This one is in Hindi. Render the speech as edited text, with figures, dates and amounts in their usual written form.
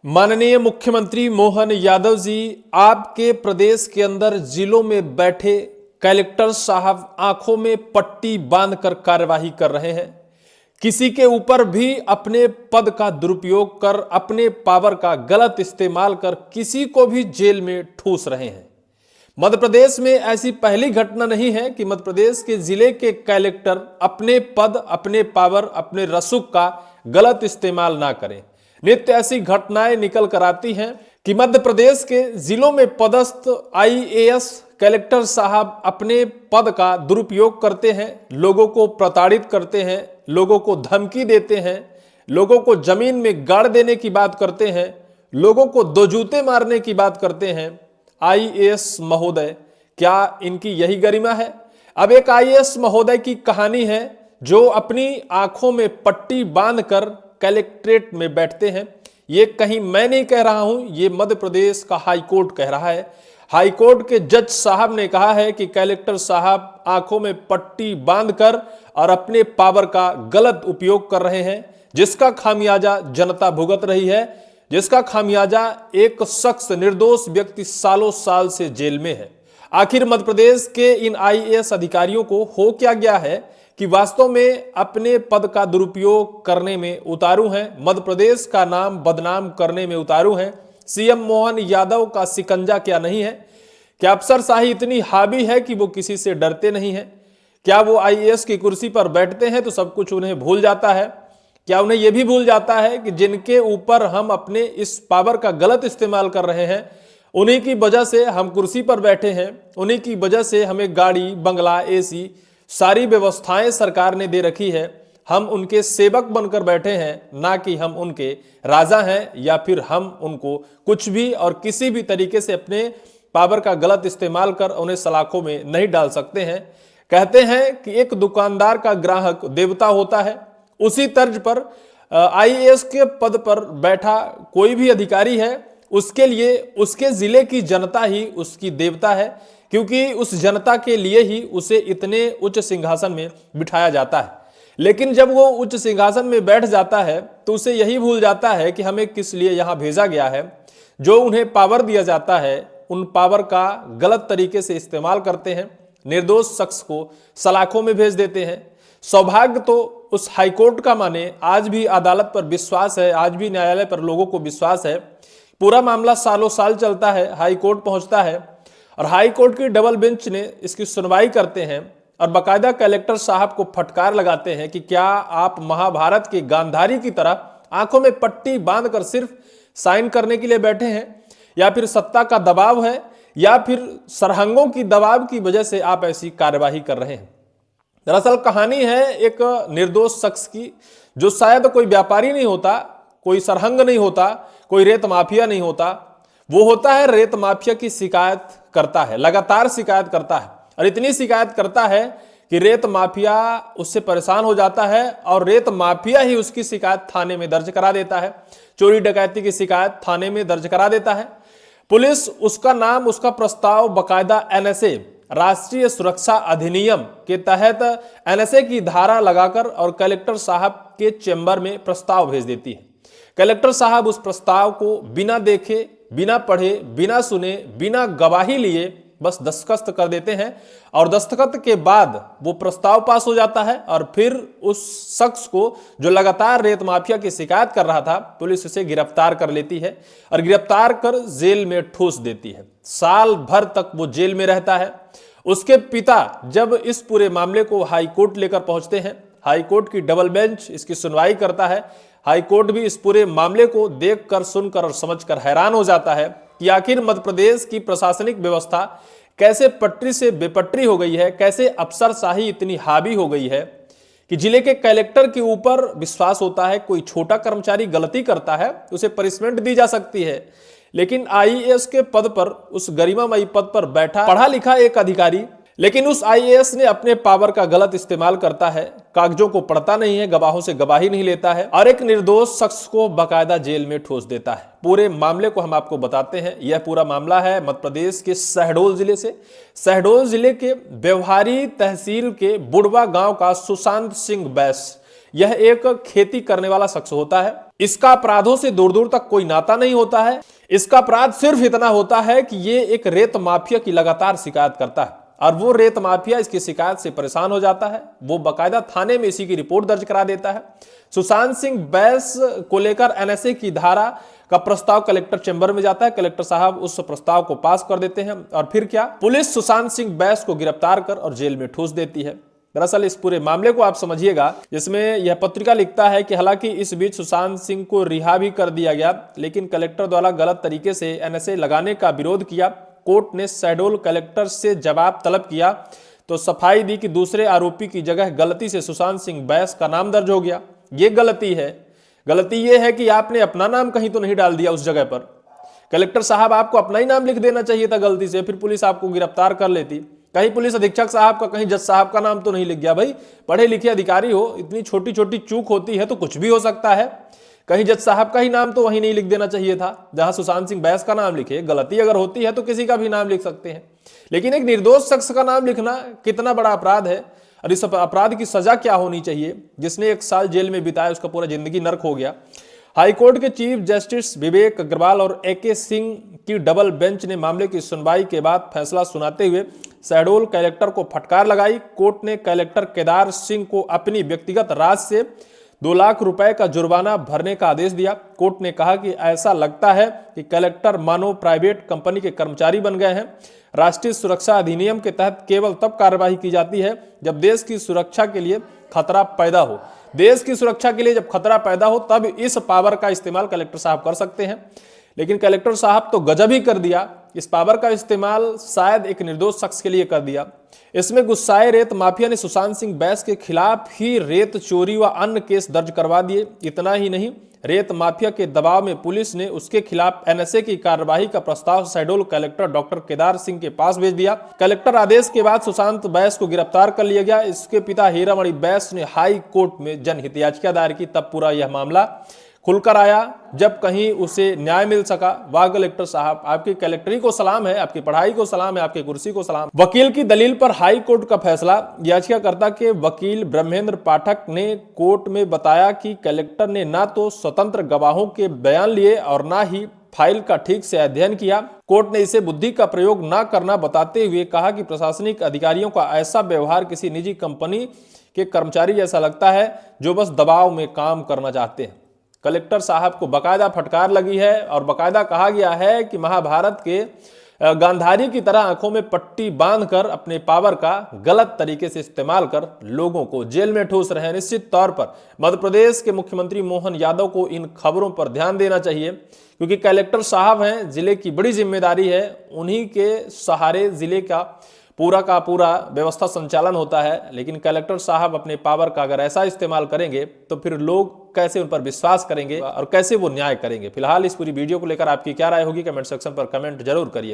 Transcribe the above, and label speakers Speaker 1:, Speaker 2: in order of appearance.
Speaker 1: माननीय मुख्यमंत्री मोहन यादव जी आपके प्रदेश के अंदर जिलों में बैठे कलेक्टर साहब आंखों में पट्टी बांधकर कार्यवाही कर रहे हैं। किसी के ऊपर भी अपने पद का दुरुपयोग कर, अपने पावर का गलत इस्तेमाल कर किसी को भी जेल में ठूस रहे हैं। मध्य प्रदेश में ऐसी पहली घटना नहीं है कि मध्य प्रदेश के जिले के कलेक्टर अपने पद, अपने पावर, अपने रसूख का गलत इस्तेमाल ना करें। नित्य ऐसी घटनाएं निकल कर आती हैं कि मध्य प्रदेश के जिलों में पदस्थ आईएएस कलेक्टर साहब अपने पद का दुरुपयोग करते हैं, लोगों को प्रताड़ित करते हैं, लोगों को धमकी देते हैं, लोगों को जमीन में गाड़ देने की बात करते हैं, लोगों को दो जूते मारने की बात करते हैं। आईएएस महोदय, क्या इनकी यही गरिमा है? अब एक आईएएस महोदय की कहानी है जो अपनी आंखों में पट्टी बांधकर कलेक्ट्रेट में बैठते हैं। ये कहीं मैं नहीं कह रहा हूं, ये मध्य प्रदेश का हाई कोर्ट कह रहा है। हाई कोर्ट के जज साहब ने कहा है कि कलेक्टर साहब आंखों में पट्टी बांधकर और अपने पावर का गलत उपयोग कर रहे हैं, जिसका खामियाजा जनता भुगत रही है, जिसका खामियाजा एक शख्स, निर्दोष व्यक्ति सालों साल से जेल में है। आखिर मध्य प्रदेश के इन आईएएस अधिकारियों को हो क्या गया है कि वास्तव में अपने पद का दुरुपयोग करने में उतारू हैं, मध्य प्रदेश का नाम बदनाम करने में उतारू हैं। सीएम मोहन यादव का शिकंजा क्या नहीं है? क्या अफसरशाही इतनी हावी है कि वो किसी से डरते नहीं हैं? क्या वो आईएएस की कुर्सी पर बैठते हैं तो सब कुछ उन्हें भूल जाता है? क्या उन्हें यह भी भूल जाता है कि जिनके ऊपर हम अपने इस पावर का गलत इस्तेमाल कर रहे हैं, उन्हीं की वजह से हम कुर्सी पर बैठे हैं, उन्हीं की वजह से हमें गाड़ी, बंगला, एसी, सारी व्यवस्थाएं सरकार ने दे रखी है। हम उनके सेवक बनकर बैठे हैं, ना कि हम उनके राजा हैं या फिर हम उनको कुछ भी और किसी भी तरीके से अपने पावर का गलत इस्तेमाल कर उन्हें सलाखों में नहीं डाल सकते हैं। कहते हैं कि एक दुकानदार का ग्राहक देवता होता है। उसी तर्ज पर आईएएस के पद पर बैठा कोई भी अधिकारी है, उसके लिए उसके जिले की जनता ही उसकी देवता है, क्योंकि उस जनता के लिए ही उसे इतने उच्च सिंहासन में बिठाया जाता है। लेकिन जब वो उच्च सिंहासन में बैठ जाता है तो उसे यही भूल जाता है कि हमें किस लिए यहां भेजा गया है। जो उन्हें पावर दिया जाता है, उन पावर का गलत तरीके से इस्तेमाल करते हैं, निर्दोष शख्स को सलाखों में भेज देते हैं। सौभाग्य तो उस हाईकोर्ट का माने आज भी अदालत पर विश्वास है, आज भी न्यायालय पर लोगों को विश्वास है। पूरा मामला सालों साल चलता है, हाईकोर्ट पहुंचता है और हाईकोर्ट की डबल बेंच ने इसकी सुनवाई करते हैं और बाकायदा कलेक्टर साहब को फटकार लगाते हैं कि क्या आप महाभारत के गांधारी की तरह आंखों में पट्टी बांधकर सिर्फ साइन करने के लिए बैठे हैं, या फिर सत्ता का दबाव है, या फिर सरहंगों की दबाव की वजह से आप ऐसी कार्यवाही कर रहे हैं? दरअसल कहानी है एक निर्दोष शख्स की, जो शायद कोई व्यापारी नहीं होता, कोई सरहंग नहीं होता, कोई रेत माफिया नहीं होता। वो होता है रेत माफिया की शिकायत करता है, लगातार शिकायत करता है और इतनी शिकायत करता है कि रेत माफिया उससे परेशान हो जाता है और रेत माफिया ही उसकी शिकायत थाने में दर्ज करा देता है। चोरी डकैती की शिकायत थाने में दर्ज करा देता है। पुलिस उसका नाम, उसका प्रस्ताव बाकायदा एनएसए, राष्ट्रीय सुरक्षा अधिनियम के तहत एनएसए की धारा लगाकर और कलेक्टर साहब के चेंबर में प्रस्ताव भेज देती है। कलेक्टर साहब उस प्रस्ताव को बिना देखे, बिना पढ़े, बिना सुने, बिना गवाही लिए बस दस्तखत कर देते हैं और दस्तखत के बाद वो प्रस्ताव पास हो जाता है और फिर उस शख्स को जो लगातार रेत माफिया की शिकायत कर रहा था, पुलिस उसे गिरफ्तार कर लेती है और गिरफ्तार कर जेल में ठूस देती है। साल भर तक वो जेल में रहता है। उसके पिता जब इस पूरे मामले को हाई कोर्ट लेकर पहुंचते हैं, हाई कोर्ट की डबल बेंच इसकी सुनवाई करता है। हाई कोर्ट भी इस पूरे मामले को देखकर, सुनकर और समझकर हैरान हो जाता है कि आखिर मध्य प्रदेश की प्रशासनिक व्यवस्था कैसे पटरी से बेपटरी हो गई है, कैसे अफसरशाही इतनी हावी हो गई है कि जिले के कलेक्टर के ऊपर विश्वास होता है। कोई छोटा कर्मचारी गलती करता है, उसे पनिशमेंट दी जा सकती है, लेकिन आईएएस के पद पर, उस गरिमामयी पद पर बैठा पढ़ा लिखा एक अधिकारी, लेकिन उस आईएएस ने अपने पावर का गलत इस्तेमाल करता है, कागजों को पढ़ता नहीं है, गवाहों से गवाही नहीं लेता है और एक निर्दोष शख्स को बाकायदा जेल में ठूस देता है। पूरे मामले को हम आपको बताते हैं। यह पूरा मामला है मध्य प्रदेश के शहडोल जिले से। शहडोल जिले के व्यवहारी तहसील के बुढ़वा गांव का सुशांत सिंह बैस, यह एक खेती करने वाला शख्स होता है। इसका अपराधों से दूर दूर तक कोई नाता नहीं होता है। इसका अपराध सिर्फ इतना होता है कि ये एक रेत माफिया की लगातार शिकायत करता है और वो रेत माफिया इसकी शिकायत से परेशान हो जाता है। वो बाकायदा थाने में इसी की रिपोर्ट दर्ज करा देता है। सुशांत सिंह बैस को लेकर एनएसए की धारा का प्रस्ताव कलेक्टर चैम्बर में जाता है। कलेक्टर साहब उस प्रस्ताव को पास कर देते हैं और फिर क्या, पुलिस सुशांत सिंह बैस को गिरफ्तार कर और जेल में ठूस देती है। दरअसल इस पूरे मामले को आप समझिएगा, जिसमें यह पत्रिका लिखता है कि हालांकि इस बीच सुशांत सिंह को रिहा भी कर दिया गया, लेकिन कलेक्टर द्वारा गलत तरीके से एनएसए लगाने का विरोध किया। कोर्ट ने शहडोल कलेक्टर से जवाब तलब किया तो सफाई दी कि दूसरे आरोपी की जगह गलती से सुशांत सिंह बैस का नाम दर्ज हो गया। ये गलती है। गलती यह है कि आपने अपना नाम कहीं तो नहीं डाल दिया उस जगह पर। कलेक्टर साहब, आपको अपना ही नाम लिख देना चाहिए था गलती से, फिर पुलिस आपको गिरफ्तार कर लेती। कहीं पुलिस अधीक्षक साहब का, कहीं जज साहब का नाम तो नहीं लिख गया। भाई पढ़े लिखे अधिकारी हो, इतनी छोटी छोटी चूक होती है तो कुछ भी हो सकता है। कहीं जज साहब का ही नाम तो वहीं नहीं लिख देना चाहिए था जहां सुशांत सिंह बैस का नाम लिखे। गलती अगर होती है तो किसी का भी नाम लिख सकते हैं, लेकिन एक निर्दोष शख्स का नाम लिखना कितना बड़ा अपराध है और इस अपराध की सजा क्या होनी चाहिए। जिसने 1 साल जेल में बिताया उसका पूरा जिंदगी नर्क हो गया। हाईकोर्ट के चीफ जस्टिस विवेक अग्रवाल और एके सिंह की डबल बेंच ने मामले की सुनवाई के बाद फैसला सुनाते हुए शहडोल कलेक्टर को फटकार लगाई। कोर्ट ने कलेक्टर केदार सिंह को अपनी व्यक्तिगत राशि से 2 लाख रुपए का जुर्माना भरने का आदेश दिया। कोर्ट ने कहा कि ऐसा लगता है कि कलेक्टर मानो प्राइवेट कंपनी के कर्मचारी बन गए हैं। राष्ट्रीय सुरक्षा अधिनियम के तहत केवल तब कार्यवाही की जाती है जब देश की सुरक्षा के लिए खतरा पैदा हो। देश की सुरक्षा के लिए जब खतरा पैदा हो तब इस पावर का इस्तेमाल कलेक्टर साहब कर सकते हैं। लेकिन कलेक्टर साहब तो गजब ही कर दिया। इस पावर का इस्तेमाल शायद एक निर्दोष शख्स के लिए कर दिया। इसमें गुस्साए रेत माफिया ने सुशांत सिंह बैस के खिलाफ ही रेत चोरी व अन्य केस दर्ज करवा दिए। इतना ही नहीं, रेत माफिया के दबाव में पुलिस ने उसके खिलाफ एनएसए की कार्रवाई का प्रस्ताव शहडोल कलेक्टर डॉक्टर केदार सिंह के पास भेज दिया। कलेक्टर आदेश के बाद सुशांत बैस को गिरफ्तार कर लिया गया। इसके पिता हीरामणि बैस ने हाई कोर्ट में जनहित याचिका दायर की। तब पूरा यह मामला खुलकर आया जब कहीं उसे न्याय मिल सका। वाह कलेक्टर साहब, आपकी कलेक्टरी को सलाम है, आपकी पढ़ाई को सलाम है, आपकी कुर्सी को सलाम। वकील की दलील पर हाई कोर्ट का फैसला। याचिकाकर्ता के वकील ब्रह्मेंद्र पाठक ने कोर्ट में बताया कि कलेक्टर ने ना तो स्वतंत्र गवाहों के बयान लिए और ना ही फाइल का ठीक से अध्ययन किया। कोर्ट ने इसे बुद्धि का प्रयोग न करना बताते हुए कहा कि प्रशासनिक अधिकारियों का ऐसा व्यवहार किसी निजी कंपनी के कर्मचारी जैसा लगता है जो बस दबाव में काम करना चाहते हैं। कलेक्टर साहब को बकायदा फटकार लगी है और बकायदा कहा गया है कि महाभारत के गांधारी की तरह आंखों में पट्टी बांधकर अपने पावर का गलत तरीके से इस्तेमाल कर लोगों को जेल में ठूस रहे हैं। निश्चित तौर पर मध्य प्रदेश के मुख्यमंत्री मोहन यादव को इन खबरों पर ध्यान देना चाहिए, क्योंकि कलेक्टर साहब हैं, जिले की बड़ी जिम्मेदारी है, उन्हीं के सहारे जिले का पूरा व्यवस्था संचालन होता है। लेकिन कलेक्टर साहब अपने पावर का अगर ऐसा इस्तेमाल करेंगे तो फिर लोग कैसे उन पर विश्वास करेंगे और कैसे वो न्याय करेंगे। फिलहाल इस पूरी वीडियो को लेकर आपकी क्या राय होगी, कमेंट सेक्शन पर कमेंट जरूर करिएगा।